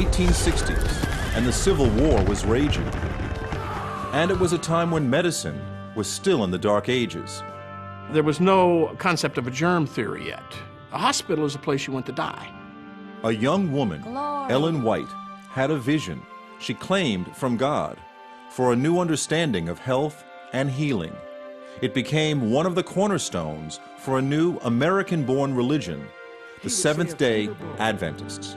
1860s, and the Civil War was raging. And it was a time when medicine was still in the Dark Ages. There was no concept of a germ theory yet. A hospital is a place you went to die. A young woman, Ellen White, had a vision she claimed from God for a new understanding of health and healing. It became one of the cornerstones for a new American-born religion, the Seventh-day Adventists.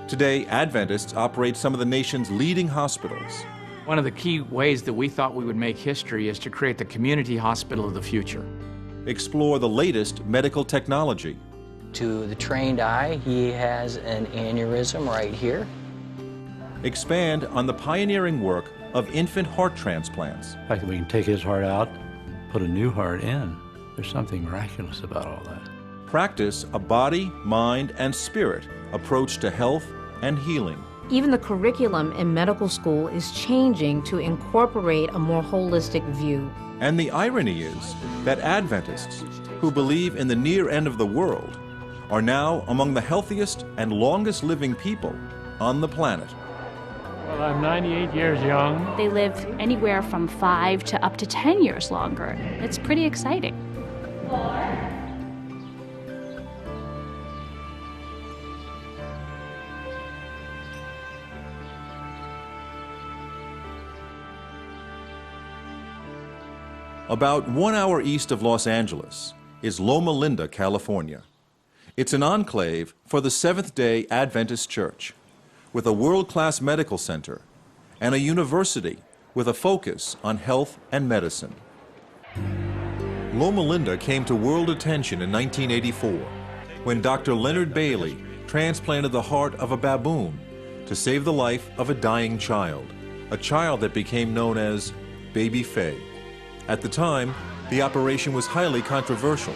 Today, Adventists operate some of the nation's leading hospitals. One of the key ways that we thought we would make history is to create the community hospital of the future. Explore the latest medical technology. To the trained eye, he has an aneurysm right here. Expand on the pioneering work of infant heart transplants. The fact that we can take his heart out, put a new heart in, there's something miraculous about all that. Practice a body, mind, and spirit approach to health and healing. Even the curriculum in medical school is changing to incorporate a more holistic view. And the irony is that Adventists, who believe in the near end of the world, are now among the healthiest and longest living people on the planet. Well, I'm 98 years young. They live anywhere from 5 to up to 10 years longer. It's pretty exciting. About 1 hour east of Los Angeles is Loma Linda, California. It's an enclave for the Seventh-day Adventist Church, with a world-class medical center and a university with a focus on health and medicine. Loma Linda came to world attention in 1984 when Dr. Leonard Bailey transplanted the heart of a baboon to save the life of a dying child, a child that became known as Baby Faye. At the time, the operation was highly controversial.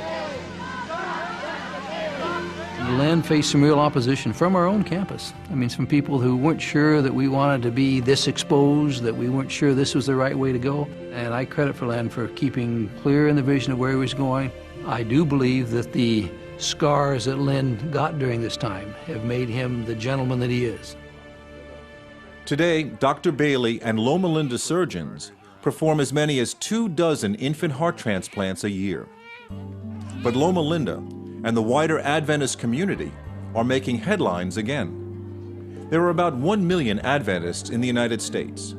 Len faced some real opposition from our own campus. I mean, some people who weren't sure that we wanted to be this exposed, that we weren't sure this was the right way to go. And I credit for Len for keeping clear in the vision of where he was going. I do believe that the scars that Len got during this time have made him the gentleman that he is. Today, Dr. Bailey and Loma Linda surgeons perform as many as 24 infant heart transplants a year. But Loma Linda and the wider Adventist community are making headlines again. There are about 1 million Adventists in the United States,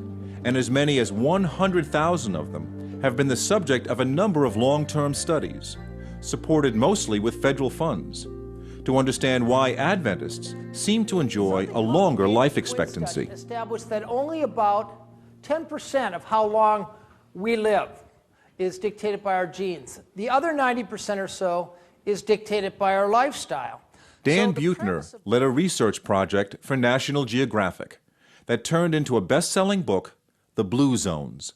and as many as 100,000 of them have been the subject of a number of long-term studies, supported mostly with federal funds, to understand why Adventists seem to enjoy a longer life expectancy. Established that only about 10% of how long we live is dictated by our genes. The other 90% or so is dictated by our lifestyle. Dan Buettner led a research project for National Geographic that turned into a best-selling book, The Blue Zones.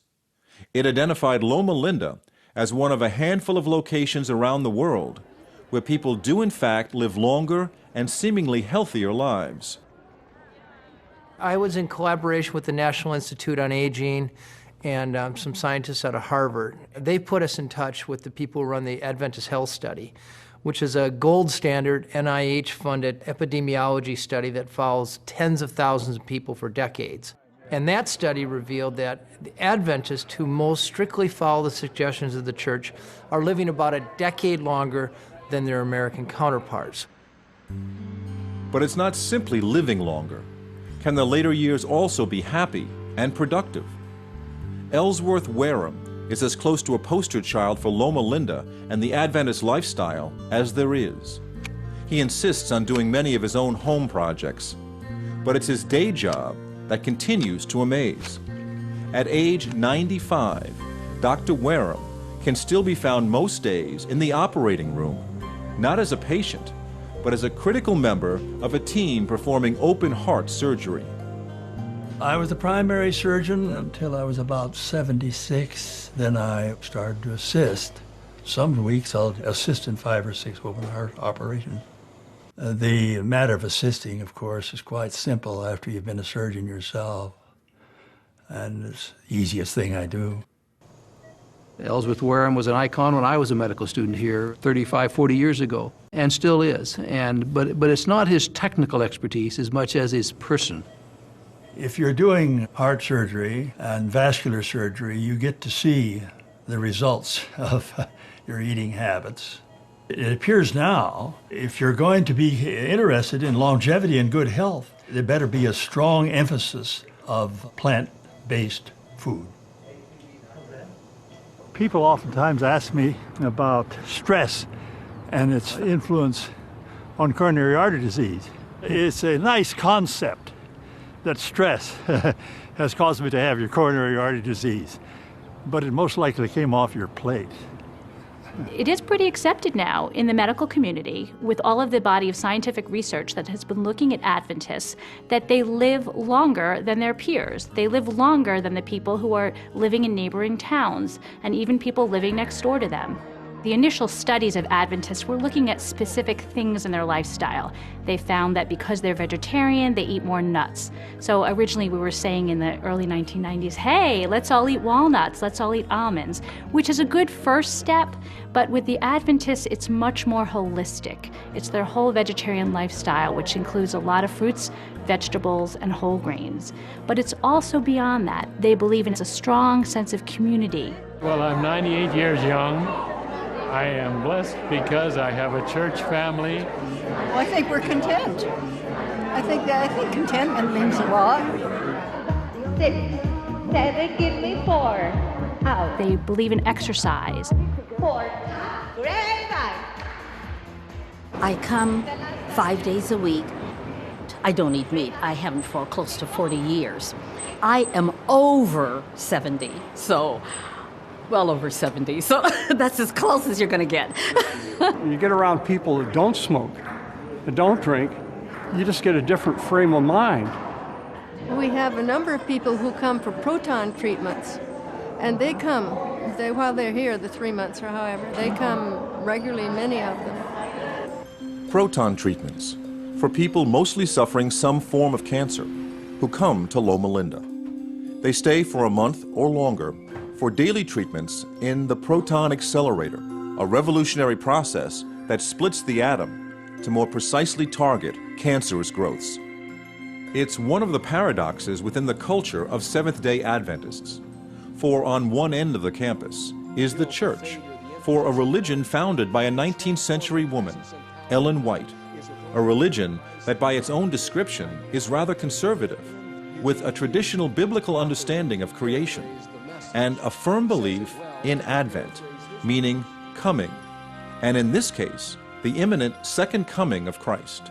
It identified Loma Linda as one of a handful of locations around the world where people do in fact live longer and seemingly healthier lives. I was in collaboration with the National Institute on Aging and some scientists out of Harvard. They put us in touch with the people who run the Adventist Health Study, which is a gold standard NIH-funded epidemiology study that follows tens of thousands of people for decades. And that study revealed that the Adventists who most strictly follow the suggestions of the church are living about a decade longer than their American counterparts. But it's not simply living longer. Can the later years also be happy and productive? Ellsworth Wareham is as close to a poster child for Loma Linda and the Adventist lifestyle as there is. He insists on doing many of his own home projects, but it's his day job that continues to amaze. At age 95, Dr. Wareham can still be found most days in the operating room, not as a patient, but as a critical member of a team performing open heart surgery. I was the primary surgeon until I was about 76. Then I started to assist. Some weeks I'll assist in 5 or 6 open heart operations. The matter of assisting, of course, is quite simple after you've been a surgeon yourself. And it's the easiest thing I do. Ellsworth Wareham was an icon when I was a medical student here 35, 40 years ago, and still is. But it's not his technical expertise as much as his person. If you're doing heart surgery and vascular surgery, you get to see the results of your eating habits. It appears now, if you're going to be interested in longevity and good health, there better be a strong emphasis of plant-based food. People oftentimes ask me about stress and its influence on coronary artery disease. It's a nice concept that stress has caused me to have your coronary artery disease, but it most likely came off your plate. It is pretty accepted now in the medical community, with all of the body of scientific research that has been looking at Adventists, that they live longer than their peers. They live longer than the people who are living in neighboring towns, and even people living next door to them. The initial studies of Adventists were looking at specific things in their lifestyle. They found that because they're vegetarian, they eat more nuts. So originally we were saying in the early 1990s, hey, let's all eat walnuts, let's all eat almonds, which is a good first step, but with the Adventists, it's much more holistic. It's their whole vegetarian lifestyle, which includes a lot of fruits, vegetables, and whole grains. But it's also beyond that. They believe in a strong sense of community. Well, I'm 98 years young. I am blessed because I have a church family. Well, I think we're content. I think contentment means a lot. 6, 7, give me 4. Out. They believe in exercise. 4. Great. I come 5 days a week. I don't eat meat. I haven't for close to 40 years. I am over 70, so well over 70, so that's as close as you're going to get. You get around people that don't smoke, that don't drink, you just get a different frame of mind. We have a number of people who come for proton treatments, and they come, while they're here, the 3 months or however, they come regularly, many of them. Proton treatments for people mostly suffering some form of cancer who come to Loma Linda. They stay for a month or longer for daily treatments in the proton accelerator, a revolutionary process that splits the atom to more precisely target cancerous growths. It's one of the paradoxes within the culture of Seventh-day Adventists. For on one end of the campus is the church, for a religion founded by a 19th century woman, Ellen White, a religion that by its own description is rather conservative, with a traditional biblical understanding of creation, and a firm belief in Advent, meaning coming, and in this case, the imminent second coming of Christ.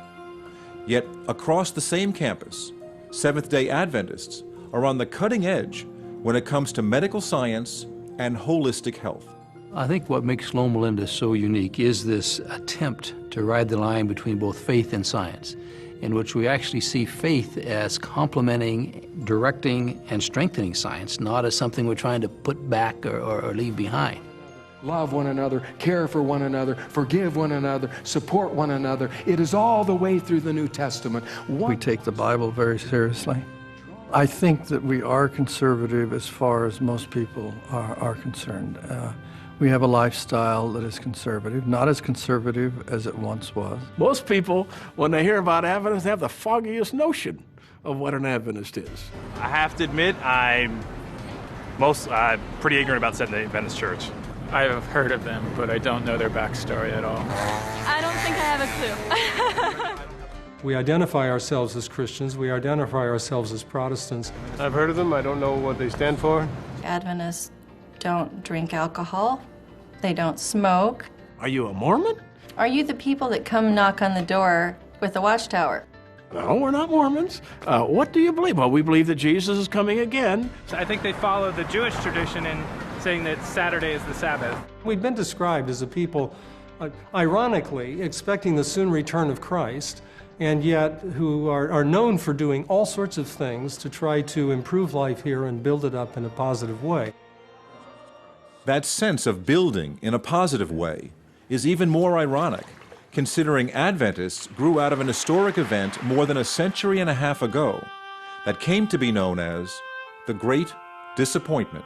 Yet across the same campus, Seventh-day Adventists are on the cutting edge when it comes to medical science and holistic health. I think what makes Loma Linda so unique is this attempt to ride the line between both faith and science, in which we actually see faith as complementing, directing, and strengthening science, not as something we're trying to put back or leave behind. Love one another, care for one another, forgive one another, support one another. It is all the way through the New Testament. We take the Bible very seriously. I think that we are conservative as far as most people are concerned. We have a lifestyle that is conservative, not as conservative as it once was. Most people, when they hear about Adventists, have the foggiest notion of what an Adventist is. I have to admit, I'm pretty ignorant about Seventh-day Adventist Church. I've heard of them, but I don't know their backstory at all. I don't think I have a clue. We identify ourselves as Christians. We identify ourselves as Protestants. I've heard of them. I don't know what they stand for. Adventists don't drink alcohol. They don't smoke. Are you a Mormon? Are you the people that come knock on the door with the watchtower? No, we're not Mormons. What do you believe? Well, we believe that Jesus is coming again. I think they follow the Jewish tradition in saying that Saturday is the Sabbath. We've been described as a people, ironically, expecting the soon return of Christ, and yet who are known for doing all sorts of things to try to improve life here and build it up in a positive way. That sense of building in a positive way is even more ironic, considering Adventists grew out of an historic event more than a century and a half ago that came to be known as the Great Disappointment.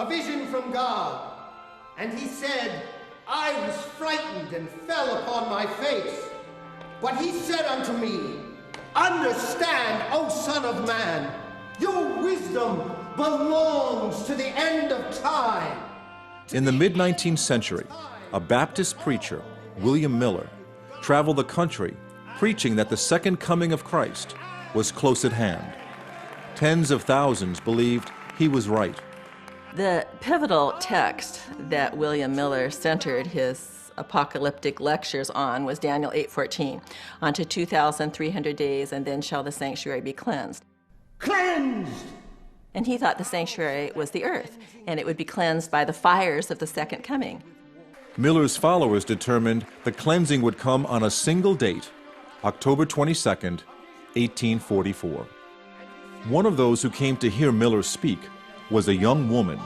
vision from God. And he said, I was frightened and fell upon my face. But he said unto me, understand, O Son of Man, your wisdom belongs to the end of time. In the mid-19th century, a Baptist preacher, William Miller, traveled the country preaching that the second coming of Christ was close at hand. Tens of thousands believed he was right. The pivotal text that William Miller centered his apocalyptic lectures on was Daniel 8:14. Unto 2,300 days, and then shall the sanctuary be cleansed. Cleansed! And he thought the sanctuary was the earth, and it would be cleansed by the fires of the second coming. Miller's followers determined the cleansing would come on a single date, October 22nd, 1844. One of those who came to hear Miller speak was a young woman,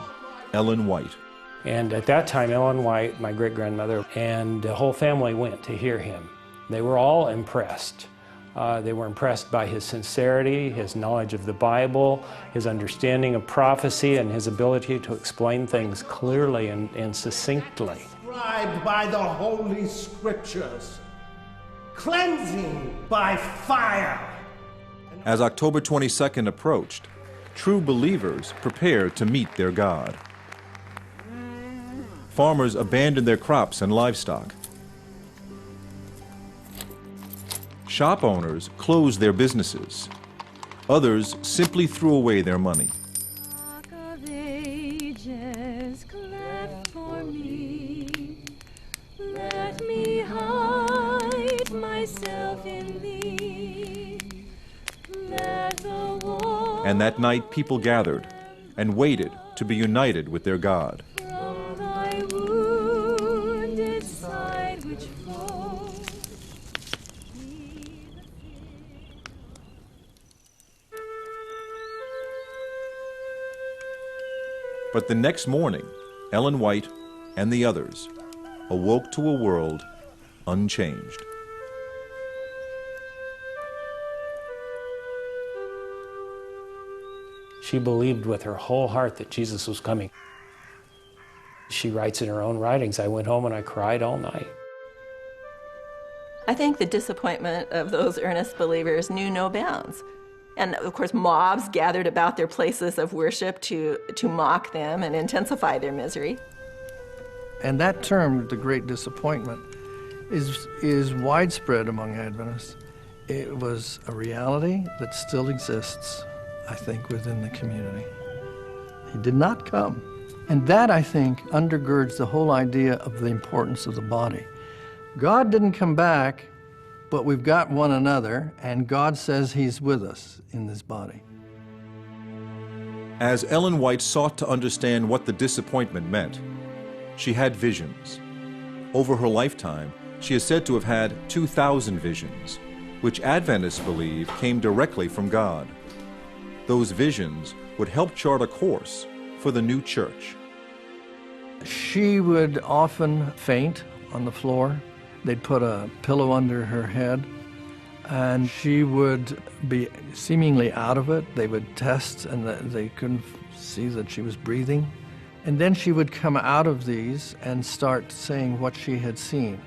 Ellen White. And at that time, Ellen White, my great-grandmother, and the whole family went to hear him. They were all impressed. They were impressed by his sincerity, his knowledge of the Bible, his understanding of prophecy, and his ability to explain things clearly and succinctly. Described by the Holy Scriptures. Cleansing by fire. As October 22nd approached, true believers prepared to meet their God. Farmers abandoned their crops and livestock. Shop owners closed their businesses. Others simply threw away their money. Let me hide myself in thee. Let the war And that night people gathered and waited to be united with their God. from thy wounded side which flows. But the next morning, Ellen White and the others awoke to a world unchanged. She believed with her whole heart that Jesus was coming. She writes in her own writings, I went home and I cried all night. I think the disappointment of those earnest believers knew no bounds. And of course, mobs gathered about their places of worship to mock them and intensify their misery. And that term, the Great Disappointment, is widespread among Adventists. It was a reality that still exists, I think, within the community. He did not come. And that, I think, undergirds the whole idea of the importance of the body. God didn't come back, but we've got one another, and God says he's with us in this body. As Ellen White sought to understand what the disappointment meant, she had visions. Over her lifetime, she is said to have had 2,000 visions, which Adventists believe came directly from God. Those visions would help chart a course for the new church. She would often faint on the floor. They'd put a pillow under her head, and she would be seemingly out of it. They would test, and they couldn't see that she was breathing. And then she would come out of these and start saying what she had seen.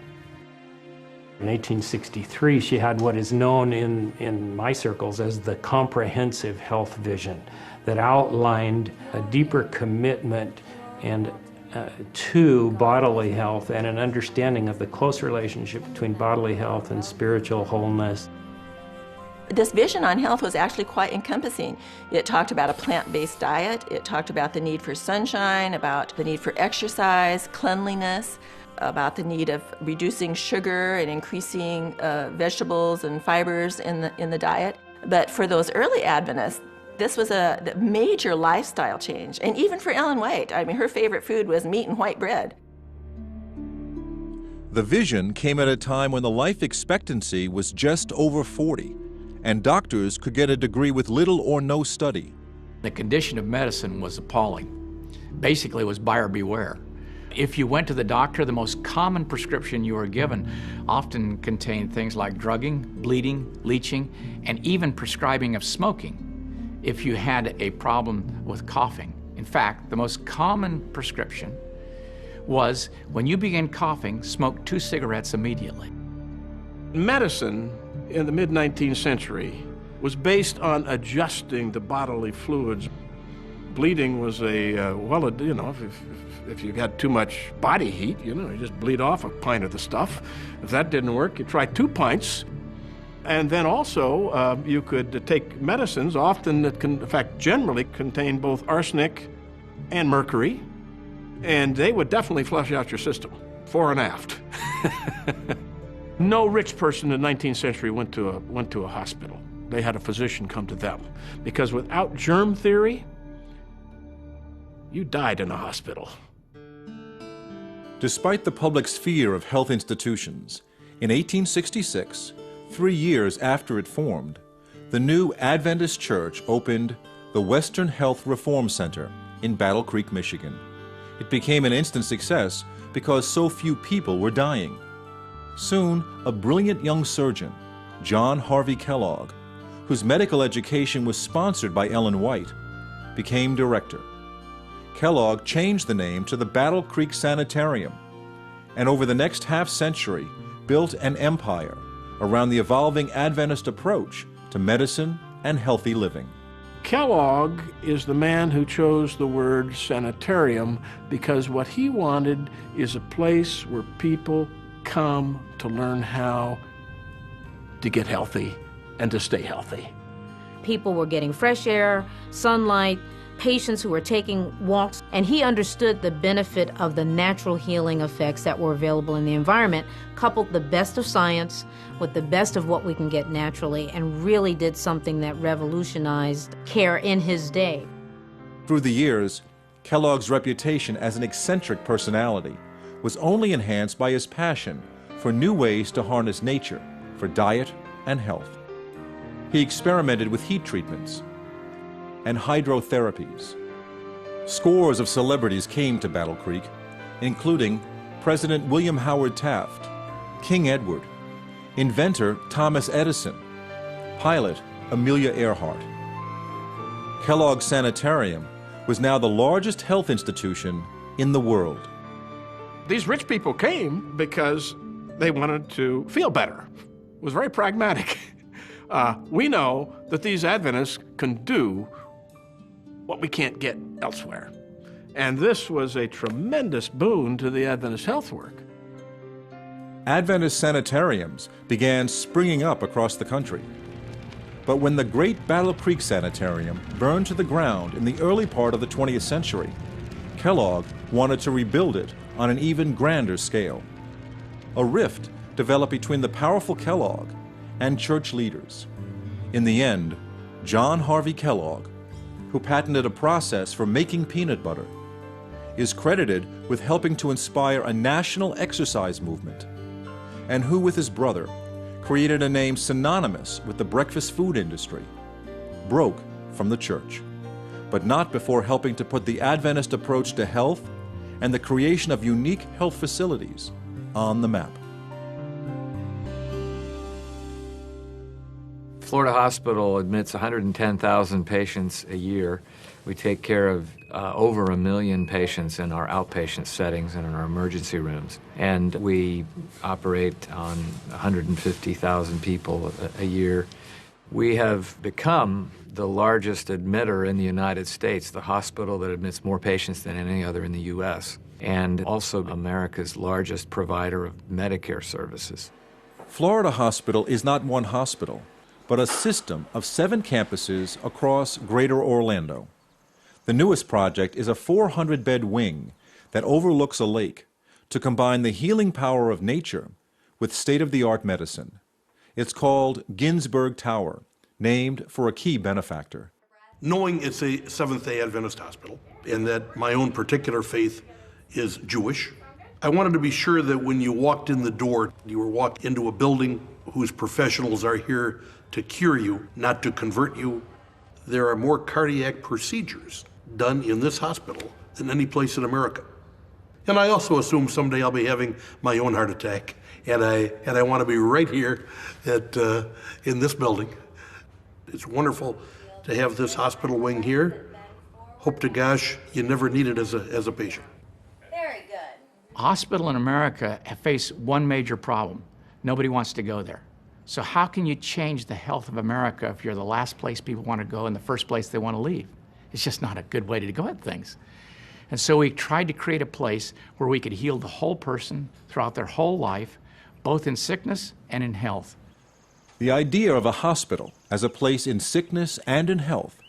In 1863, she had what is known in my circles as the comprehensive health vision that outlined a deeper commitment and to bodily health and an understanding of the close relationship between bodily health and spiritual wholeness. This vision on health was actually quite encompassing. It talked about a plant-based diet, it talked about the need for sunshine, about the need for exercise, cleanliness, about the need of reducing sugar and increasing vegetables and fibers in the diet. But for those early Adventists, this was a major lifestyle change. And even for Ellen White, I mean, her favorite food was meat and white bread. The vision came at a time when the life expectancy was just over 40, and doctors could get a degree with little or no study. The condition of medicine was appalling. Basically, it was buyer beware. If you went to the doctor, the most common prescription you were given often contained things like drugging, bleeding, leeching, and even prescribing of smoking if you had a problem with coughing. In In fact, the most common prescription was, when you begin coughing, smoke 2 cigarettes immediately. Medicine in the mid-19th century was based on adjusting the bodily fluids. Bleeding was if you got too much body heat, you just bleed off a pint of the stuff. If that didn't work, you try 2 pints. And then also, you could take medicines, often that can, in fact, generally contain both arsenic and mercury, and they would definitely flush out your system, fore and aft. No rich person in the 19th century went to a hospital. They had a physician come to them, because without germ theory, you died in a hospital. Despite the public's fear of health institutions, in 1866, 3 years after it formed, the new Adventist church opened the Western Health Reform Center in Battle Creek, Michigan. It became an instant success because so few people were dying. Soon, a brilliant young surgeon, John Harvey Kellogg, whose medical education was sponsored by Ellen White, became director. Kellogg changed the name to the Battle Creek Sanitarium, and over the next half-century built an empire around the evolving Adventist approach to medicine and healthy living. Kellogg is the man who chose the word sanitarium because what he wanted is a place where people come to learn how to get healthy and to stay healthy. People were getting fresh air, sunlight, patients who were taking walks, and he understood the benefit of the natural healing effects that were available in the environment, coupled the best of science with the best of what we can get naturally, and really did something that revolutionized care in his day. Through the years, Kellogg's reputation as an eccentric personality was only enhanced by his passion for new ways to harness nature for diet and health. He experimented with heat treatments and hydrotherapies. Scores of celebrities came to Battle Creek, including President William Howard Taft, King Edward, inventor Thomas Edison, pilot Amelia Earhart. Kellogg Sanitarium was now the largest health institution in the world. These rich people came because they wanted to feel better. It was very pragmatic. We know that these Adventists can do what we can't get elsewhere. And this was a tremendous boon to the Adventist health work. Adventist sanitariums began springing up across the country. But when the great Battle Creek Sanitarium burned to the ground in the early part of the 20th century, Kellogg wanted to rebuild it on an even grander scale. A rift developed between the powerful Kellogg and church leaders. In the end, John Harvey Kellogg, who patented a process for making peanut butter, is credited with helping to inspire a national exercise movement, and who, with his brother, created a name synonymous with the breakfast food industry, broke from the church, but not before helping to put the Adventist approach to health and the creation of unique health facilities on the map. Florida Hospital admits 110,000 patients a year. We take care of over 1 million patients in our outpatient settings and in our emergency rooms. And we operate on 150,000 people a year. We have become the largest admitter in the United States, the hospital that admits more patients than any other in the U.S., and also America's largest provider of Medicare services. Florida Hospital is not one hospital, but a system of 7 campuses across Greater Orlando. The newest project is a 400-bed wing that overlooks a lake to combine the healing power of nature with state-of-the-art medicine. It's called Ginsburg Tower, named for a key benefactor. Knowing it's a Seventh-day Adventist hospital and that my own particular faith is Jewish, I wanted to be sure that when you walked in the door, you were walked into a building whose professionals are here to cure you, not to convert you. There are more cardiac procedures done in this hospital than any place in America. And I also assume someday I'll be having my own heart attack, and I want to be right here in this building. It's wonderful to have this hospital wing here. hope to gosh you never need it as a patient. Hospitals in America face one major problem. Nobody wants to go there. So how can you change the health of America if you're the last place people want to go and the first place they want to leave? It's just not a good way to go at things. And so we tried to create a place where we could heal the whole person throughout their whole life, both in sickness and in health. The idea of a hospital as a place in sickness and in health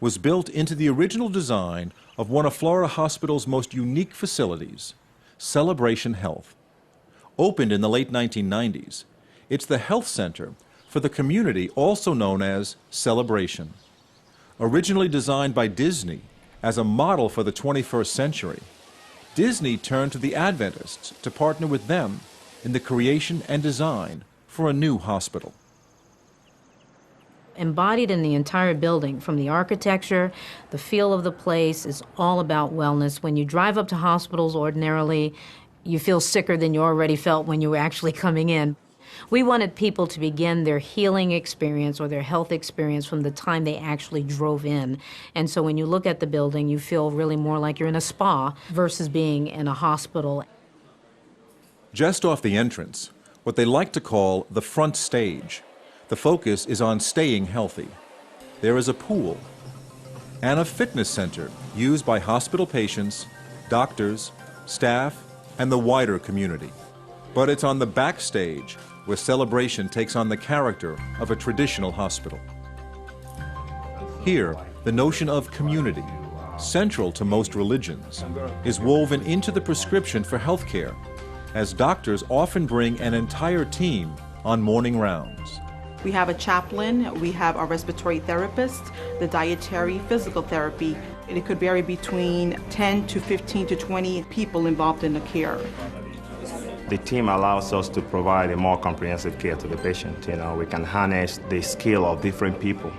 was built into the original design of one of Florida Hospital's most unique facilities, Celebration Health. Opened in the late 1990s, it's the health center for the community also known as Celebration. Originally designed by Disney as a model for the 21st century, Disney turned to the Adventists to partner with them in the creation and design for a new hospital. Embodied in the entire building, from the architecture, the feel of the place, is all about wellness. When you drive up to hospitals ordinarily, you feel sicker than you already felt when you were actually coming in. We wanted people to begin their healing experience or their health experience from the time they actually drove in. And so when you look at the building, you feel really more like you're in a spa versus being in a hospital. Just off the entrance, what they like to call the front stage, the focus is on staying healthy. There is a pool and a fitness center used by hospital patients, doctors, staff, and the wider community. But it's on the backstage where Celebration takes on the character of a traditional hospital. Here, the notion of community, central to most religions, is woven into the prescription for health care, as doctors often bring an entire team on morning rounds. We have a chaplain, we have a respiratory therapist, the dietary, physical therapy. It could vary between 10 to 15 to 20 people involved in the care. The team allows us to provide a more comprehensive care to the patient. We can harness the skill of different people.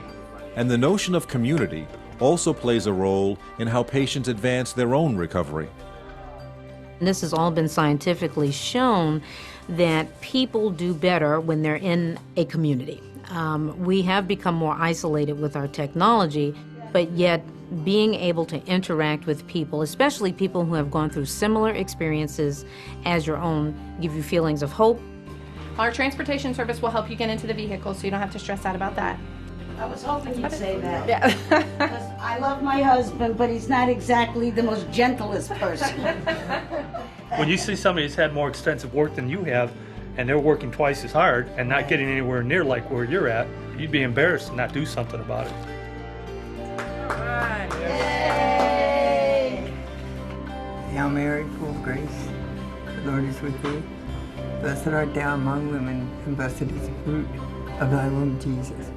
And the notion of community also plays a role in how patients advance their own recovery. And this has all been scientifically shown that people do better when they're in a community. We have become more isolated with our technology, but yet being able to interact with people, especially people who have gone through similar experiences as your own, give you feelings of hope. Our transportation service will help you get into the vehicle so you don't have to stress out about that. I was hoping you'd say that. Yeah. Because I love my husband, but he's not exactly the most gentlest person. When you see somebody that's had more extensive work than you have, and they're working twice as hard and not getting anywhere near like where you're at, you'd be embarrassed to not do something about it. Yay! Hail Mary, full of grace, the Lord is with thee. Blessed art thou among women, and blessed is the fruit of thy womb, Jesus.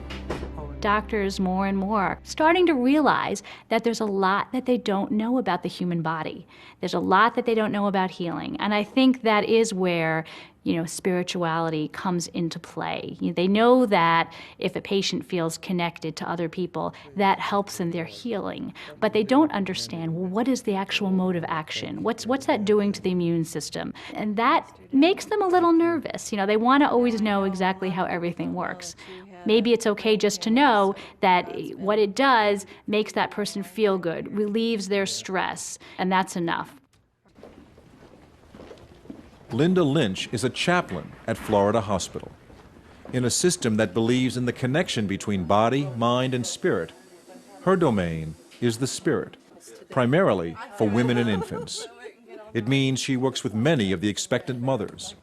Doctors more and more starting to realize that there's a lot that they don't know about the human body. There's a lot that they don't know about healing. And I think that is where, spirituality comes into play. They know that if a patient feels connected to other people, that helps in their healing. But they don't understand, well, what is the actual mode of action? What's that doing to the immune system? And that makes them a little nervous. They want to always know exactly how everything works. Maybe it's okay just to know that what it does makes that person feel good, relieves their stress, and that's enough. Linda Lynch is a chaplain at Florida Hospital. In a system that believes in the connection between body, mind, and spirit, her domain is the spirit, primarily for women and infants. It means she works with many of the expectant mothers.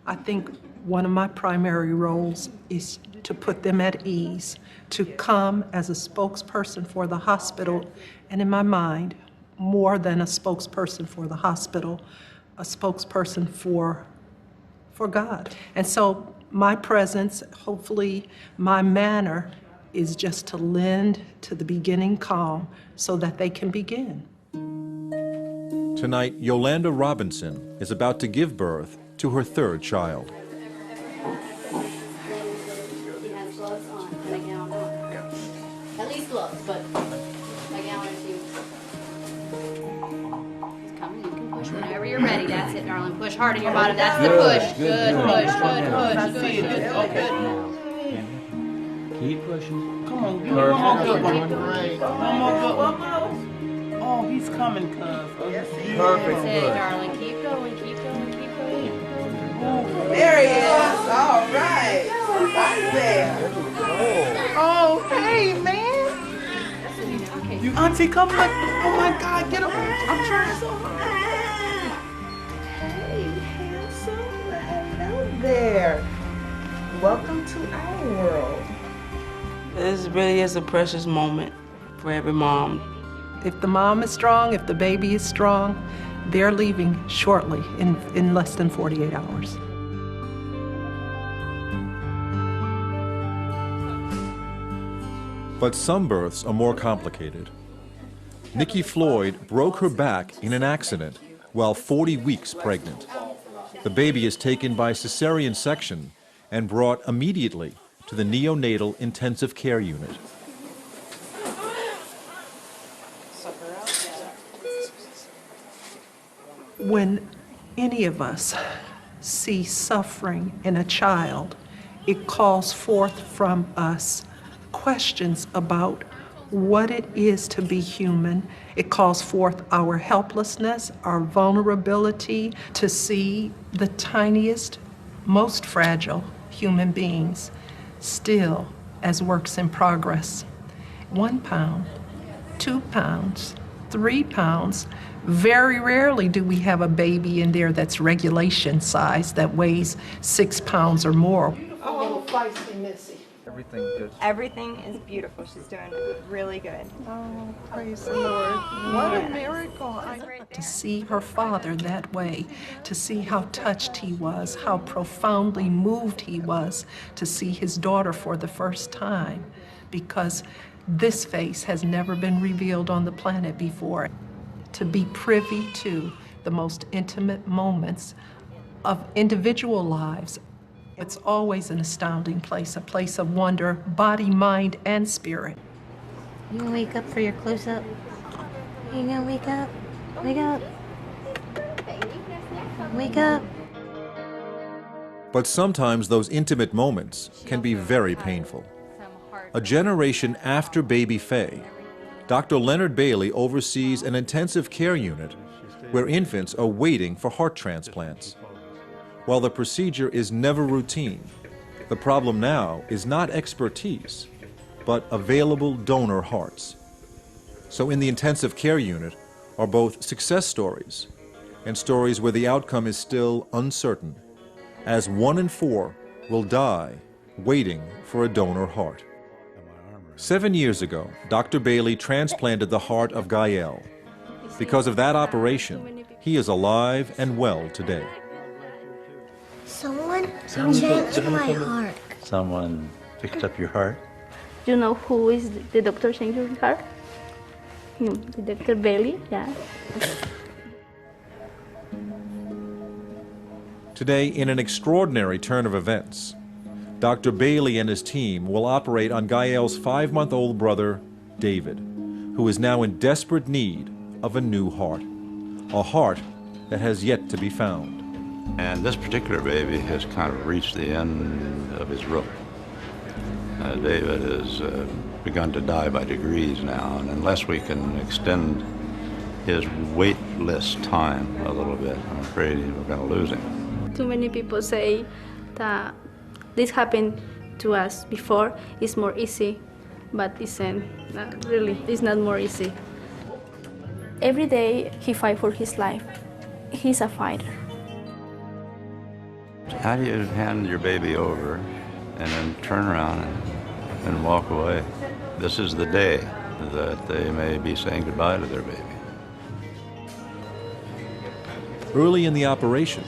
I think one of my primary roles is to put them at ease, to come as a spokesperson for the hospital, and in my mind, more than a spokesperson for the hospital, a spokesperson for God. And so my presence, hopefully my manner, is just to lend to the beginning calm so that they can begin. Tonight, Yolanda Robinson is about to give birth to her third child. At least gloves, but a gown or two. It's coming. You can push whenever you're ready. That's it, darling. Push hard in your bottom. That's the push. Good push. Good. Keep pushing. Come on, one more good one. One more good one. Oh, he's coming, cuz. Oh, yes, Perfect. Say, darling, keep going, keep going, keep going. There he is. All right. Right there. Oh, hey, man. You auntie, come look. Oh my God, get up. I'm trying so hard. Hey, handsome. Hello there. Welcome to our world. This really is a precious moment for every mom. If the mom is strong, if the baby is strong, they're leaving shortly, in less than 48 hours. But some births are more complicated. Nikki Floyd broke her back in an accident while 40 weeks pregnant. The baby is taken by cesarean section and brought immediately to the neonatal intensive care unit. When any of us see suffering in a child, it calls forth from us questions about what it is to be human. It calls forth our helplessness, our vulnerability to see the tiniest, most fragile human beings still as works in progress. 1 pound, 2 pounds, 3 pounds. Very rarely do we have a baby in there that's regulation size that weighs 6 pounds or more. Oh, feisty Missy. Everything is beautiful. She's doing really good. Oh, praise the Lord. What a miracle. To see her father that way, to see how touched he was, how profoundly moved he was to see his daughter for the first time, because this face has never been revealed on the planet before. To be privy to the most intimate moments of individual lives, it's always an astounding place, a place of wonder, body, mind, and spirit. You gonna wake up for your close-up? You gonna wake up? Wake up. Wake up. But sometimes those intimate moments can be very painful. A generation after baby Faye, Dr. Leonard Bailey oversees an intensive care unit where infants are waiting for heart transplants. While the procedure is never routine, the problem now is not expertise, but available donor hearts. So in the intensive care unit are both success stories and stories where the outcome is still uncertain, as 1 in 4 will die waiting for a donor heart. 7 years ago, Dr. Bailey transplanted the heart of Gael. Because of that operation, he is alive and well today. Someone changed my heart. Someone picked up your heart? You know who is the doctor changing your heart? Dr. Bailey, yeah. Today, in an extraordinary turn of events, Dr. Bailey and his team will operate on Gael's 5-month-old brother, David, who is now in desperate need of a new heart, a heart that has yet to be found. And this particular baby has kind of reached the end of his rope. David has begun to die by degrees now, and unless we can extend his waitless time a little bit, I'm afraid we're going to lose him. Too many people say that this happened to us before, it's more easy, but isn't really, it's not more easy. Every day he fights for his life. He's a fighter. How do you hand your baby over and then turn around and walk away? This is the day that they may be saying goodbye to their baby. Early in the operation,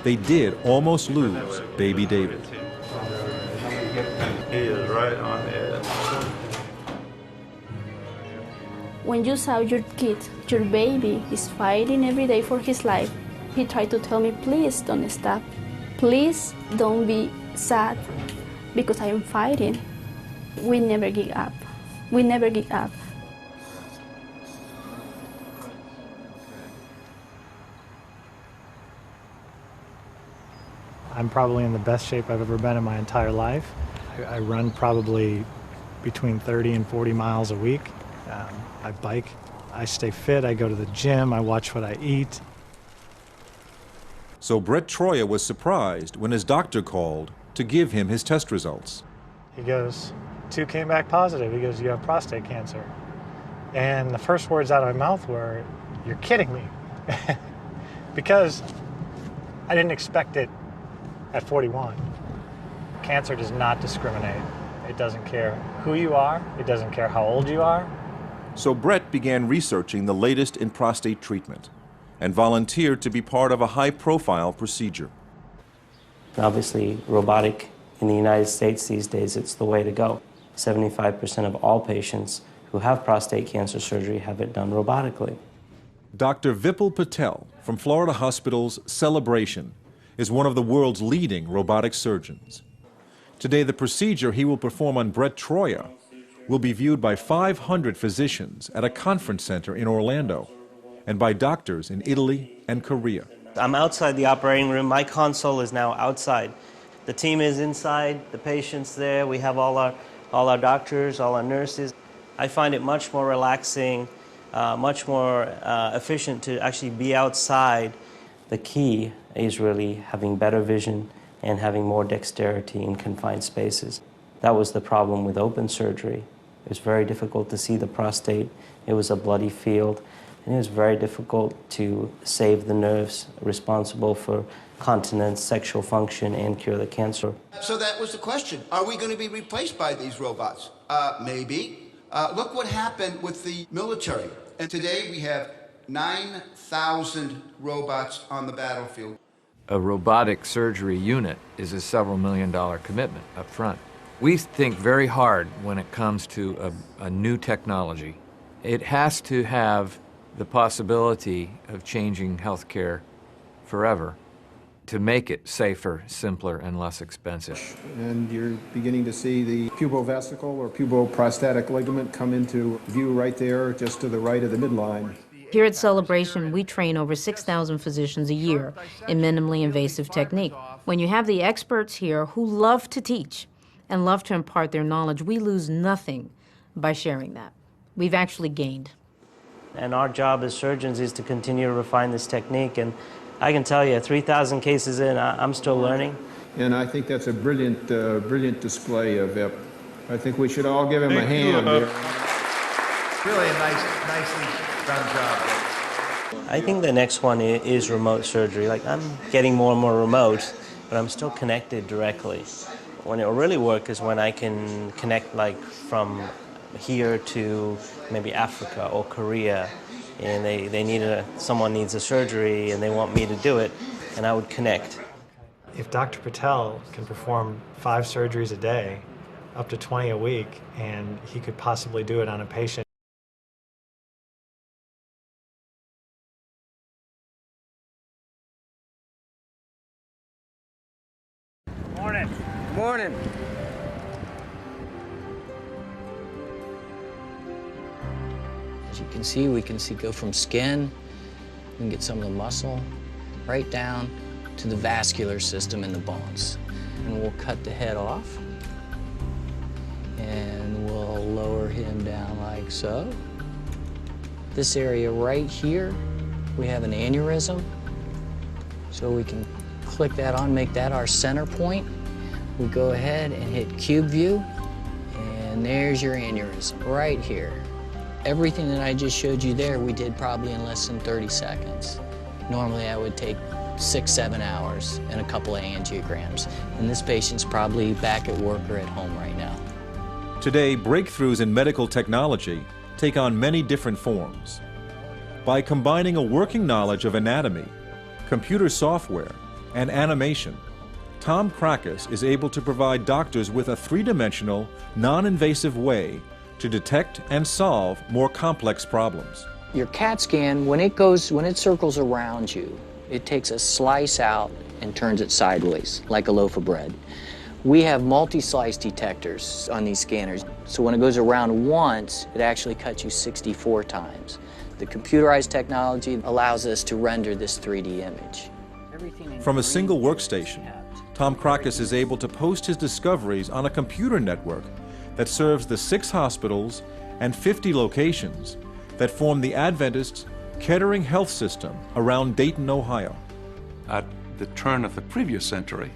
they did almost lose baby David. He is right on the edge. When you saw your kid, your baby is fighting every day for his life, he tried to tell me, please don't stop. Please don't be sad because I am fighting. We never give up. We never give up. I'm probably in the best shape I've ever been in my entire life. I run probably between 30 and 40 miles a week. I bike I stay fit, I go to the gym, I watch what I eat. So Brett Troyer was surprised when his doctor called to give him his test results. He goes, 2 came back positive. He goes, you have prostate cancer. And the first words out of my mouth were, you're kidding me. Because I didn't expect it at 41. Cancer does not discriminate. It doesn't care who you are. It doesn't care how old you are. So Brett began researching the latest in prostate treatment and volunteered to be part of a high-profile procedure. Obviously, robotic in the United States these days, it's the way to go. 75% of all patients who have prostate cancer surgery have it done robotically. Dr. Vipul Patel from Florida Hospital's Celebration is one of the world's leading robotic surgeons. Today, the procedure he will perform on Brett Troyer will be viewed by 500 physicians at a conference center in Orlando and by doctors in Italy and Korea. I'm outside the operating room. My console is now outside. The team is inside, the patient's there. We have all our doctors, all our nurses. I find it much more relaxing, much more efficient to actually be outside. The key is really having better vision and having more dexterity in confined spaces. That was the problem with open surgery. It was very difficult to see the prostate. It was a bloody field, and it was very difficult to save the nerves responsible for continence, sexual function, and cure the cancer. So that was the question. Are we going to be replaced by these robots? Maybe. Look what happened with the military. And today we have 9,000 robots on the battlefield. A robotic surgery unit is a several million-dollar commitment up front. We think very hard when it comes to a new technology. It has to have the possibility of changing healthcare forever to make it safer, simpler, and less expensive. And you're beginning to see the pubovesical or puboprostatic ligament come into view right there, just to the right of the midline. Here at Celebration, we train over 6,000 physicians a year in minimally invasive technique. When you have the experts here who love to teach and love to impart their knowledge, we lose nothing by sharing that. We've actually gained. And our job as surgeons is to continue to refine this technique. And I can tell you, 3,000 cases in, I'm still learning. And I think that's a brilliant, brilliant display of Vip. I think we should all give him a hand there. Really a nicely done job. I think the next one is remote surgery. Like, I'm getting more and more remote, but I'm still connected directly. When it will really work is when I can connect, like, from here to maybe Africa or Korea, and someone needs a surgery and they want me to do it, and I would connect. If Dr. Patel can perform 5 surgeries a day, up to 20 a week, and he could possibly do it on a patient. Morning. Morning. As you can see, we can go from skin, we can get some of the muscle, right down to the vascular system in the bones. And we'll cut the head off, and we'll lower him down like so. This area right here, we have an aneurysm, so we can click that on, make that our center point. We go ahead and hit cube view, and there's your aneurysm right here. Everything that I just showed you there, we did probably in less than 30 seconds. Normally, I would take 6-7 hours and a couple of angiograms. And this patient's probably back at work or at home right now. Today, breakthroughs in medical technology take on many different forms. By combining a working knowledge of anatomy, computer software, and animation, Tom Krakis is able to provide doctors with a 3-dimensional, non-invasive way to detect and solve more complex problems. Your CAT scan, when it circles around you, it takes a slice out and turns it sideways, like a loaf of bread. We have multi-slice detectors on these scanners, so when it goes around once, it actually cuts you 64 times. The computerized technology allows us to render this 3D image. From a single workstation, Tom Krakis is able to post his discoveries on a computer network that serves the 6 hospitals and 50 locations that formed the Adventists' Kettering Health System around Dayton, Ohio. At the turn of the previous century,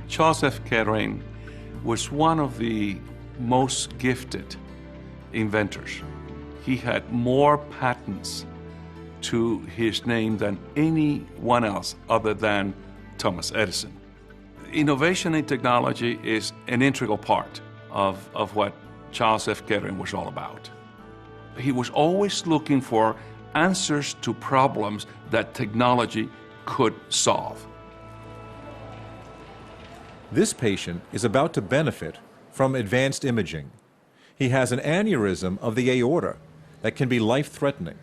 Charles F. Kettering was one of the most gifted inventors. He had more patents to his name than anyone else other than Thomas Edison. Innovation in technology is an integral part of what Charles F. Kettering was all about. He was always looking for answers to problems that technology could solve. This patient is about to benefit from advanced imaging. He has an aneurysm of the aorta that can be life-threatening.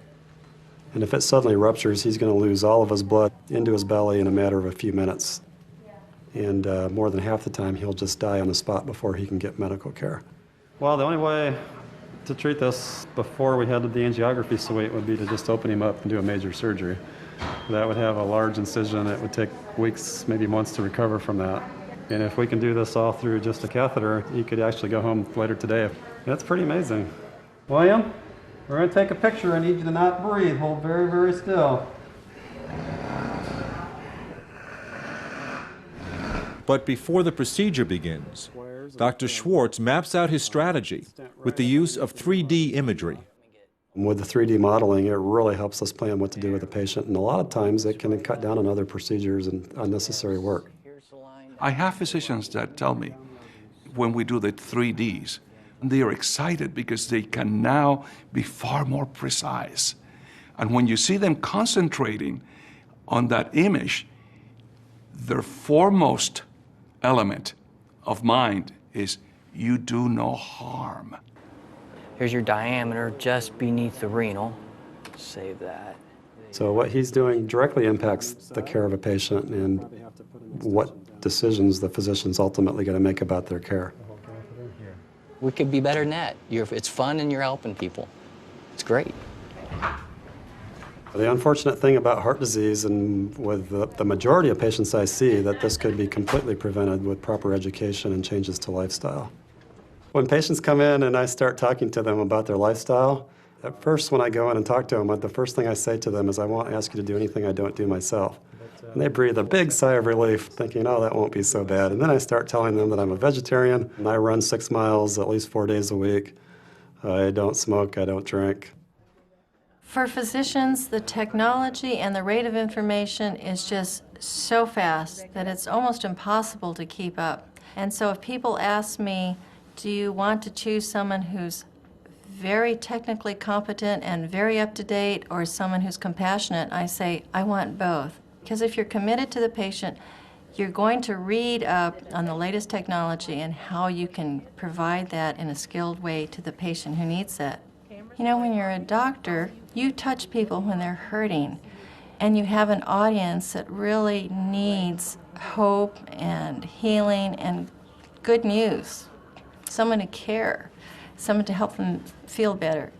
And if it suddenly ruptures, he's going to lose all of his blood into his belly in a matter of a few minutes. And more than half the time, he'll just die on the spot before he can get medical care. Well, the only way to treat this before we head to the angiography suite would be to just open him up and do a major surgery. That would have a large incision. It would take weeks, maybe months to recover from that. And if we can do this all through just a catheter, you could actually go home later today. That's pretty amazing. William, we're going to take a picture. I need you to not breathe. Hold very, very still. But before the procedure begins, Dr. Schwartz maps out his strategy with the use of 3D imagery. With the 3D modeling, it really helps us plan what to do with the patient, and a lot of times it can cut down on other procedures and unnecessary work. I have physicians that tell me when we do the 3Ds, they are excited because they can now be far more precise. And when you see them concentrating on that image, their foremost element of mind is you do no harm. Here's your diameter just beneath the renal. Save that. So what he's doing directly impacts the care of a patient and what decisions the physician's ultimately going to make about their care. We could be better than that. It's fun and you're helping people. It's great. The unfortunate thing about heart disease, and with the majority of patients I see, that this could be completely prevented with proper education and changes to lifestyle. When patients come in and I start talking to them about their lifestyle, at first when I go in and talk to them, the first thing I say to them is, I won't ask you to do anything I don't do myself. And they breathe a big sigh of relief, thinking, oh, that won't be so bad. And then I start telling them that I'm a vegetarian, and I run 6 miles at least 4 days a week. I don't smoke, I don't drink. For physicians, the technology and the rate of information is just so fast that it's almost impossible to keep up. And so if people ask me, do you want to choose someone who's very technically competent and very up-to-date, or someone who's compassionate, I say, I want both. Because if you're committed to the patient, you're going to read up on the latest technology and how you can provide that in a skilled way to the patient who needs that. You know, when you're a doctor, you touch people when they're hurting, and you have an audience that really needs hope and healing and good news, someone to care, someone to help them feel better.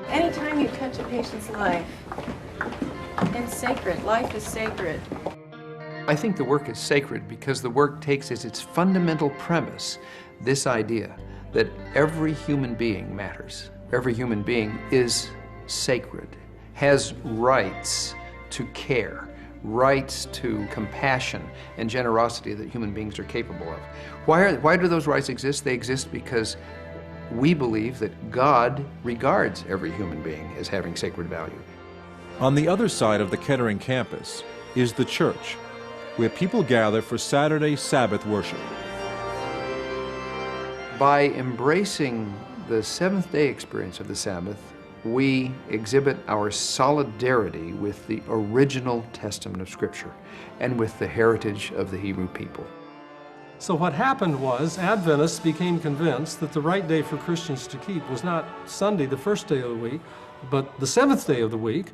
Anytime you touch a patient's life, it's sacred. Life is sacred. I think the work is sacred because the work takes as its fundamental premise this idea that every human being matters. Every human being is sacred, has rights to care, rights to compassion and generosity that human beings are capable of. Why do those rights exist? They exist because we believe that God regards every human being as having sacred value. On the other side of the Kettering campus is the church, where people gather for Saturday Sabbath worship. By embracing the seventh-day experience of the Sabbath, we exhibit our solidarity with the original testament of Scripture and with the heritage of the Hebrew people. So what happened was Adventists became convinced that the right day for Christians to keep was not Sunday, the first day of the week, but the seventh day of the week.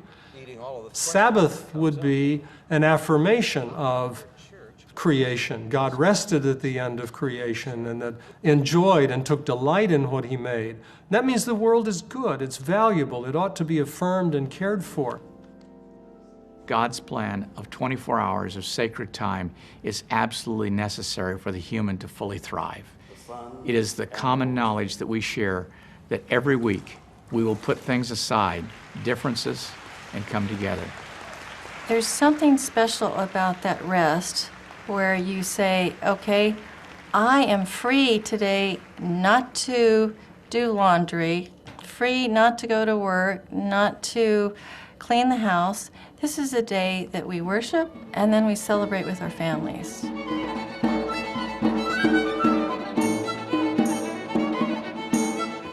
Sabbath would be an affirmation of creation. God rested at the end of creation and that enjoyed and took delight in what he made. That means the world is good, it's valuable, it ought to be affirmed and cared for. God's plan of 24 hours of sacred time is absolutely necessary for the human to fully thrive. It is the common knowledge that we share that every week We will put things aside, differences, and come together. There's something special about that rest where you say, okay, I am free today not to do laundry, free not to go to work, not to clean the house. This is a day that we worship and then we celebrate with our families.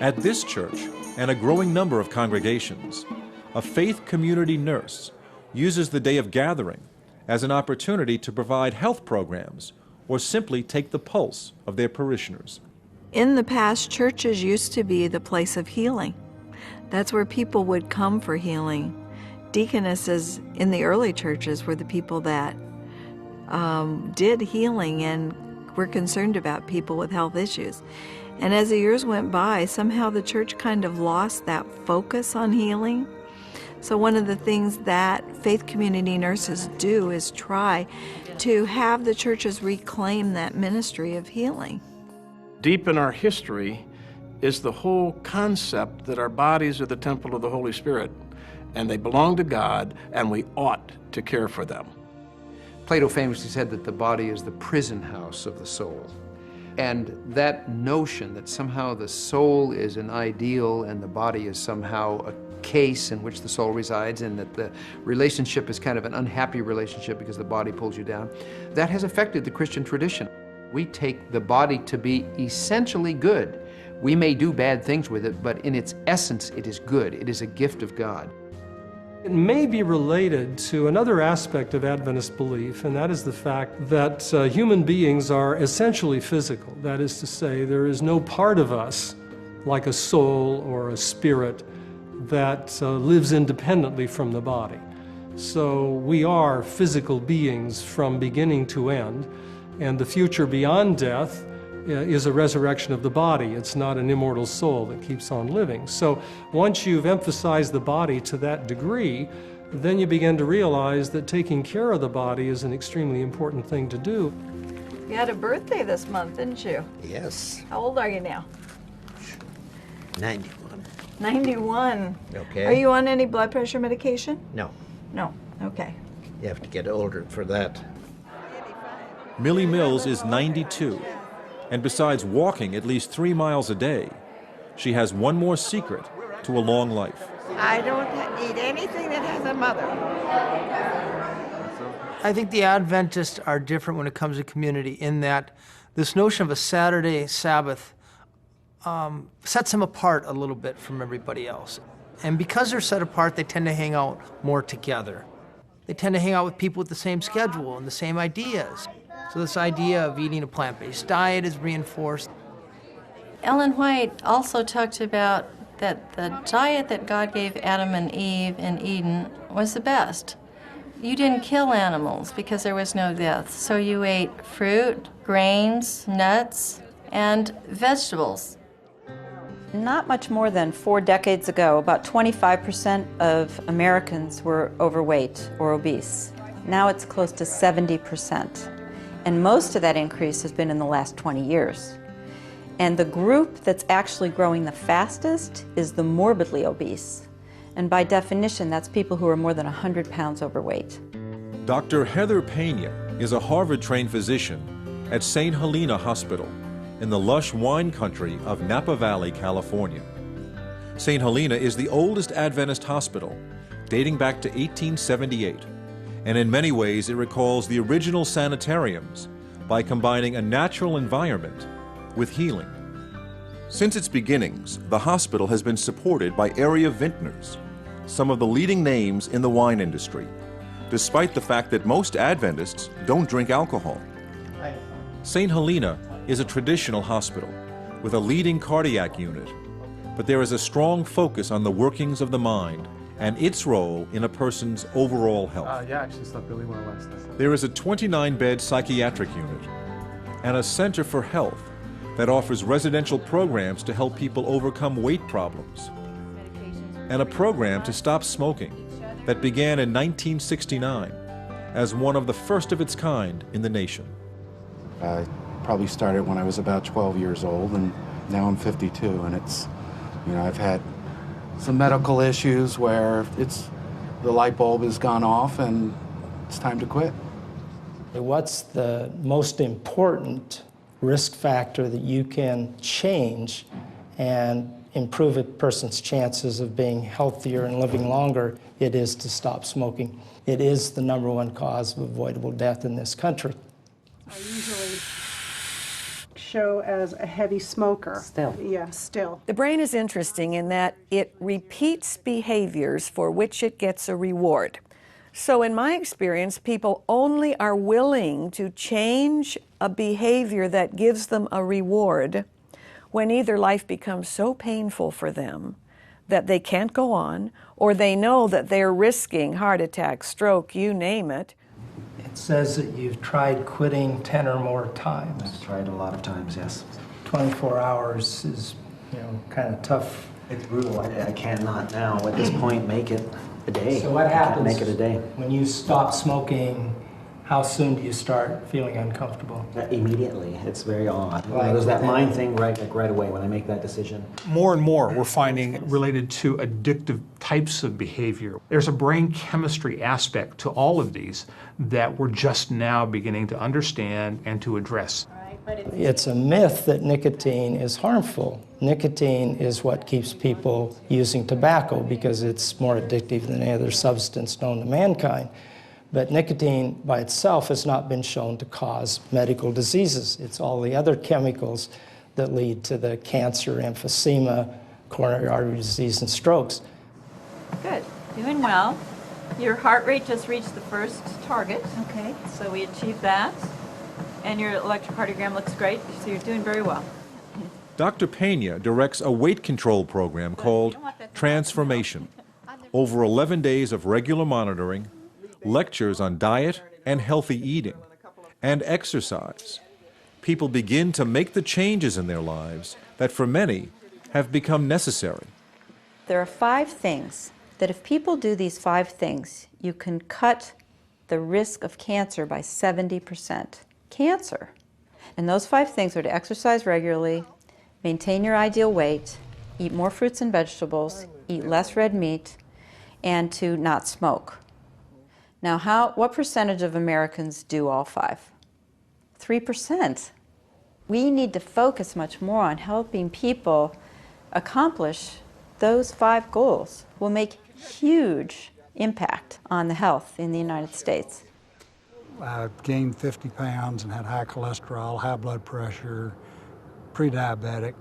At this church and a growing number of congregations, a faith community nurse uses the day of gathering as an opportunity to provide health programs or simply take the pulse of their parishioners. In the past, churches used to be the place of healing. That's where people would come for healing. Deaconesses in the early churches were the people that did healing and were concerned about people with health issues. And as the years went by, somehow the church kind of lost that focus on healing. So one of the things that faith community nurses do is try to have the churches reclaim that ministry of healing. Deep in our history is the whole concept that our bodies are the temple of the Holy Spirit, and they belong to God, and we ought to care for them. Plato famously said that the body is the prison house of the soul. And that notion that somehow the soul is an ideal and the body is somehow a case in which the soul resides, and that the relationship is kind of an unhappy relationship because the body pulls you down, that has affected the Christian tradition. We take the body to be essentially good. We may do bad things with it, but in its essence, it is good. It is a gift of God. It may be related to another aspect of Adventist belief, and that is the fact that human beings are essentially physical. That is to say, there is no part of us, like a soul or a spirit, that lives independently from the body. So we are physical beings from beginning to end, and the future beyond death is a resurrection of the body. It's not an immortal soul that keeps on living. So once you've emphasized the body to that degree, then you begin to realize that taking care of the body is an extremely important thing to do. You had a birthday this month, didn't you? Yes. How old are you now? 91. 91. Okay. Are you on any blood pressure medication? No. No. Okay. You have to get older for that. Millie Mills is 92, and besides walking at least 3 miles a day, she has one more secret to a long life. I don't eat anything that has a mother. I think the Adventists are different when it comes to community in that this notion of a Saturday Sabbath sets them apart a little bit from everybody else. And because they're set apart, they tend to hang out more together. They tend to hang out with people with the same schedule and the same ideas. So this idea of eating a plant-based diet is reinforced. Ellen White also talked about that the diet that God gave Adam and Eve in Eden was the best. You didn't kill animals because there was no death, so you ate fruit, grains, nuts, and vegetables. Not much more than 4 decades ago, about 25% of Americans were overweight or obese. Now it's close to 70%. And most of that increase has been in the last 20 years. And the group that's actually growing the fastest is the morbidly obese. And by definition, that's people who are more than 100 pounds overweight. Dr. Heather Pena is a Harvard-trained physician at St. Helena Hospital in the lush wine country of Napa Valley, California. St. Helena is the oldest Adventist hospital, dating back to 1878. And in many ways it recalls the original sanitariums by combining a natural environment with healing. Since its beginnings, the hospital has been supported by area vintners, some of the leading names in the wine industry, despite the fact that most Adventists don't drink alcohol. St. Helena is a traditional hospital with a leading cardiac unit, but there is a strong focus on the workings of the mind and its role in a person's overall health. Yeah, I actually slept really well last night. There is a 29-bed psychiatric unit and a center for health that offers residential programs to help people overcome weight problems, and a program to stop smoking that began in 1969 as one of the first of its kind in the nation. I probably started when I was about 12 years old, and now I'm 52, and it's, you know, I've had some medical issues where the light bulb has gone off and it's time to quit. What's the most important risk factor that you can change and improve a person's chances of being healthier and living longer? It is to stop smoking. It is the #1 cause of avoidable death in this country. I usually show as a heavy smoker. Still. Yeah, still. The brain is interesting in that it repeats behaviors for which it gets a reward. So in my experience, people only are willing to change a behavior that gives them a reward when either life becomes so painful for them that they can't go on, or they know that they're risking heart attack, stroke, you name it. It says that you've tried quitting 10 or more times. I've tried a lot of times, yes. 24 hours is, kind of tough. It's brutal. I cannot now, at this point, make it a day. So what happens I can't make it a day. when you stop smoking? How soon do you start feeling uncomfortable? Immediately. It's very odd. Like There's that within- mind thing right away when I make that decision. More and more we're finding related to addictive types of behavior. There's a brain chemistry aspect to all of these that we're just now beginning to understand and to address. It's a myth that nicotine is harmful. Nicotine is what keeps people using tobacco because it's more addictive than any other substance known to mankind. But nicotine by itself has not been shown to cause medical diseases. It's all the other chemicals that lead to the cancer, emphysema, coronary artery disease, and strokes. Good, doing well. Your heart rate just reached the first target. Okay. So we achieved that. And your electrocardiogram looks great, so you're doing very well. Dr. Pena directs a weight control program called Transformation. Over 11 days of regular monitoring, lectures on diet and healthy eating, and exercise. People begin to make the changes in their lives that for many have become necessary. There are 5 things that if people do these 5 things, you can cut the risk of cancer by 70%. Cancer. And those 5 things are to exercise regularly, maintain your ideal weight, eat more fruits and vegetables, eat less red meat, and to not smoke. Now, what percentage of Americans do all 5? 3%. We need to focus much more on helping people accomplish those 5 goals. Will make huge impact on the health in the United States. I gained 50 pounds and had high cholesterol, high blood pressure, pre-diabetic,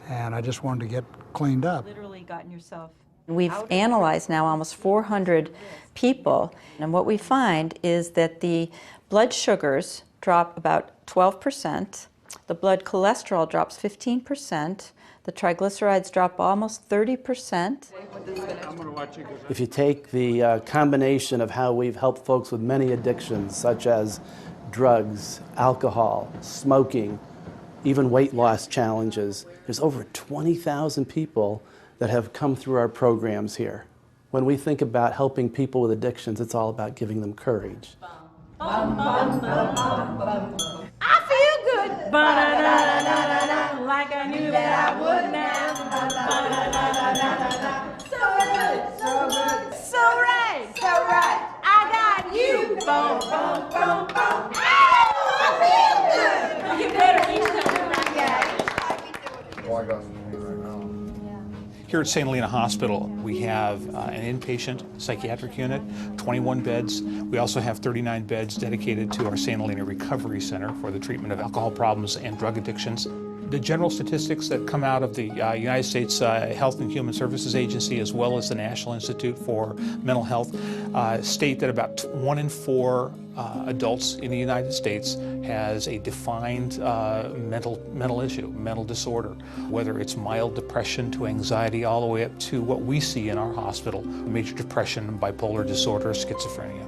and I just wanted to get cleaned up. Literally gotten yourself. We've analyzed now almost 400 people, and what we find is that the blood sugars drop about 12%, the blood cholesterol drops 15%, the triglycerides drop almost 30%. If you take the combination of how we've helped folks with many addictions, such as drugs, alcohol, smoking, even weight loss challenges, there's over 20,000 people that have come through our programs here. When we think about helping people with addictions, it's all about giving them courage. I feel good. Like I knew that I would now. So good. So good. So right. So right. I got you. Boom, boom, boom, boom. I feel good. You better eat something like that. Here at St. Helena Hospital, we have an inpatient psychiatric unit, 21 beds. We also have 39 beds dedicated to our St. Helena Recovery Center for the treatment of alcohol problems and drug addictions. The general statistics that come out of the United States Health and Human Services Agency, as well as the National Institute for Mental Health, state that about 1 in 4 adults in the United States has a defined mental issue, mental disorder, whether it's mild depression to anxiety all the way up to what we see in our hospital, major depression, bipolar disorder, schizophrenia.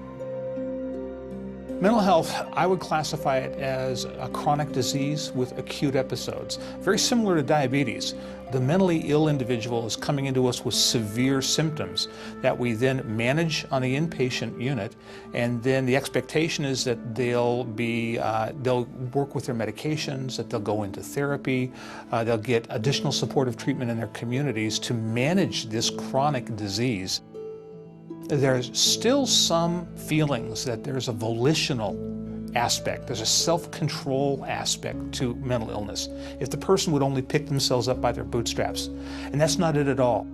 Mental health, I would classify it as a chronic disease with acute episodes, very similar to diabetes. The mentally ill individual is coming into us with severe symptoms that we then manage on the inpatient unit, and then the expectation is that they'll work with their medications, that they'll go into therapy, they'll get additional supportive treatment in their communities to manage this chronic disease. There's still some feelings that there's a volitional aspect, there's a self-control aspect to mental illness. If the person would only pick themselves up by their bootstraps, and that's not it at all.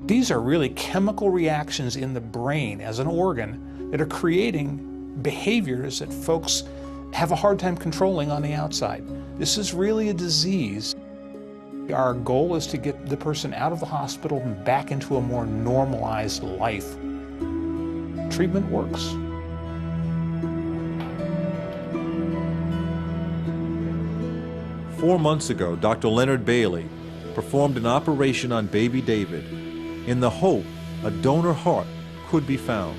These are really chemical reactions in the brain as an organ that are creating behaviors that folks have a hard time controlling on the outside. This is really a disease. Our goal is to get the person out of the hospital and back into a more normalized life. Treatment works. "4 months ago, Dr. Leonard Bailey performed an operation on baby David in the hope a donor heart could be found.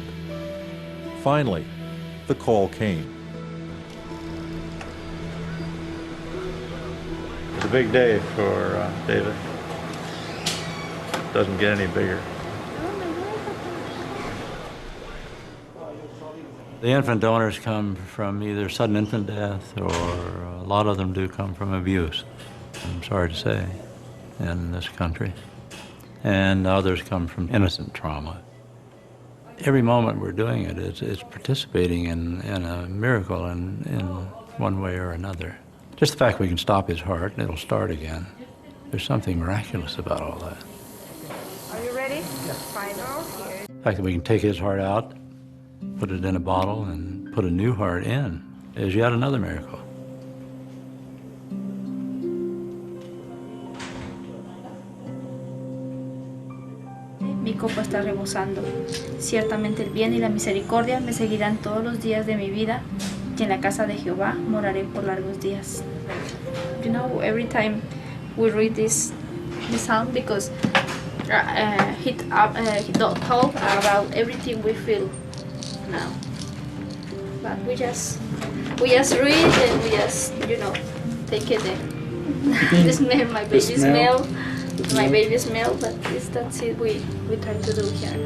Finally, the call came. It's a big day for David. Doesn't get any bigger. The infant donors come from either sudden infant death, or a lot of them do come from abuse, I'm sorry to say, in this country. And others come from innocent trauma. Every moment we're doing it, it's participating in a miracle in one way or another. Just the fact we can stop his heart and it'll start again. There's something miraculous about all that. Are you ready? Final here. The fact that we can take his heart out, put it in a bottle, and put a new heart in is yet another miracle. Mi copa está rebosando. Ciertamente el bien y la misericordia me seguirán todos los días de mi vida, y en la casa de Jehová moraré por largos días. You know, every time we read this psalm, because he talk about everything we feel now. But we just read and we just, you know, take it the smell, my baby smell. My baby smell, but that's it we try to do here.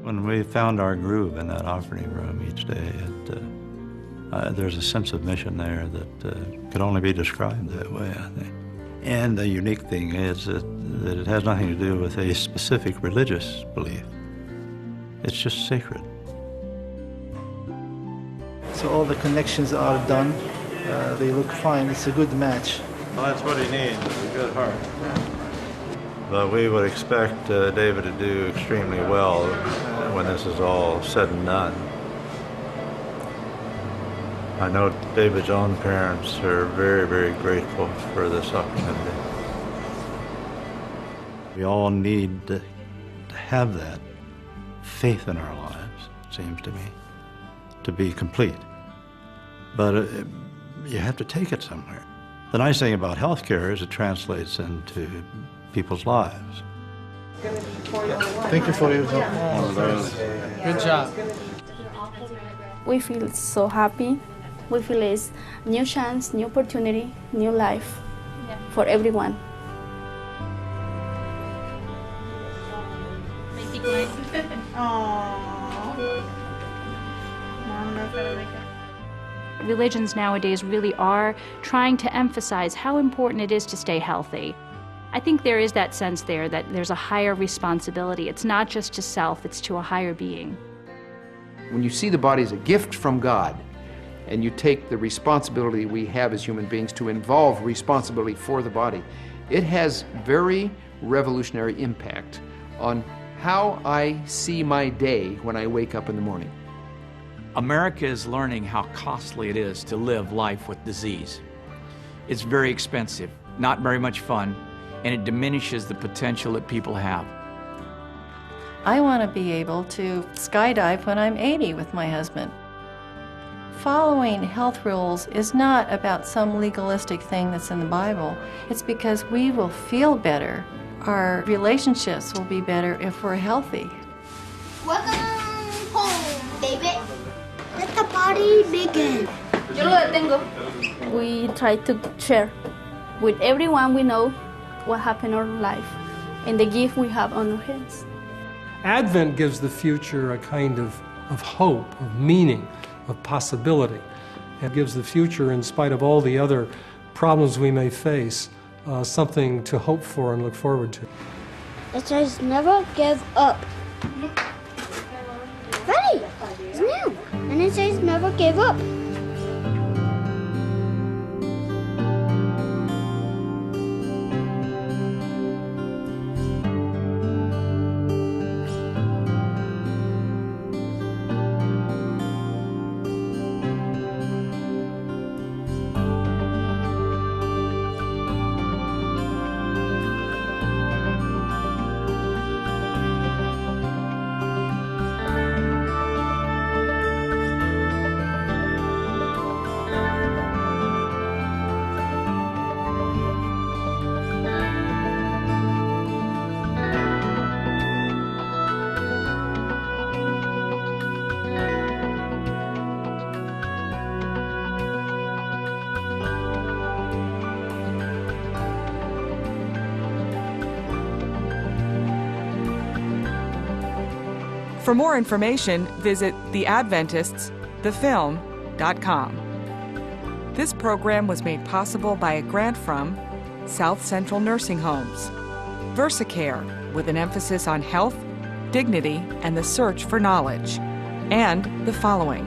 When we found our groove in that operating room each day, there's a sense of mission there that could only be described that way, I think. And the unique thing is that it has nothing to do with a specific religious belief. It's just sacred. So all the connections are done. They look fine. It's a good match. Well, that's what he needs, a good heart. But we would expect David to do extremely well when this is all said and done. I know David's own parents are very, very grateful for this opportunity. We all need to have that faith in our lives, it seems to me, to be complete. But you have to take it somewhere. The nice thing about healthcare is it translates into people's lives. Thank you for your help. Good job. We feel so happy. We feel it's new chance, new opportunity, new life for everyone. Religions nowadays really are trying to emphasize how important it is to stay healthy. I think there is that sense there that there's a higher responsibility. It's not just to self, it's to a higher being. When you see the body as a gift from God, and you take the responsibility we have as human beings to involve responsibility for the body, it has very revolutionary impact on how I see my day when I wake up in the morning. America is learning how costly it is to live life with disease. It's very expensive, not very much fun, and it diminishes the potential that people have. I want to be able to skydive when I'm 80 with my husband. Following health rules is not about some legalistic thing that's in the Bible. It's because we will feel better. Our relationships will be better if we're healthy. Welcome home, David. the party begin? Yo lo detengo. We try to share with everyone we know what happened in our life and the gift we have on our hands. Advent gives the future a kind of hope, of meaning, of possibility. It gives the future, in spite of all the other problems we may face, something to hope for and look forward to. It says never give up. Ready, it's new. And it says never give up. For more information, visit theadventiststhefilm.com. This program was made possible by a grant from South Central Nursing Homes, VersaCare, with an emphasis on health, dignity, and the search for knowledge, and the following: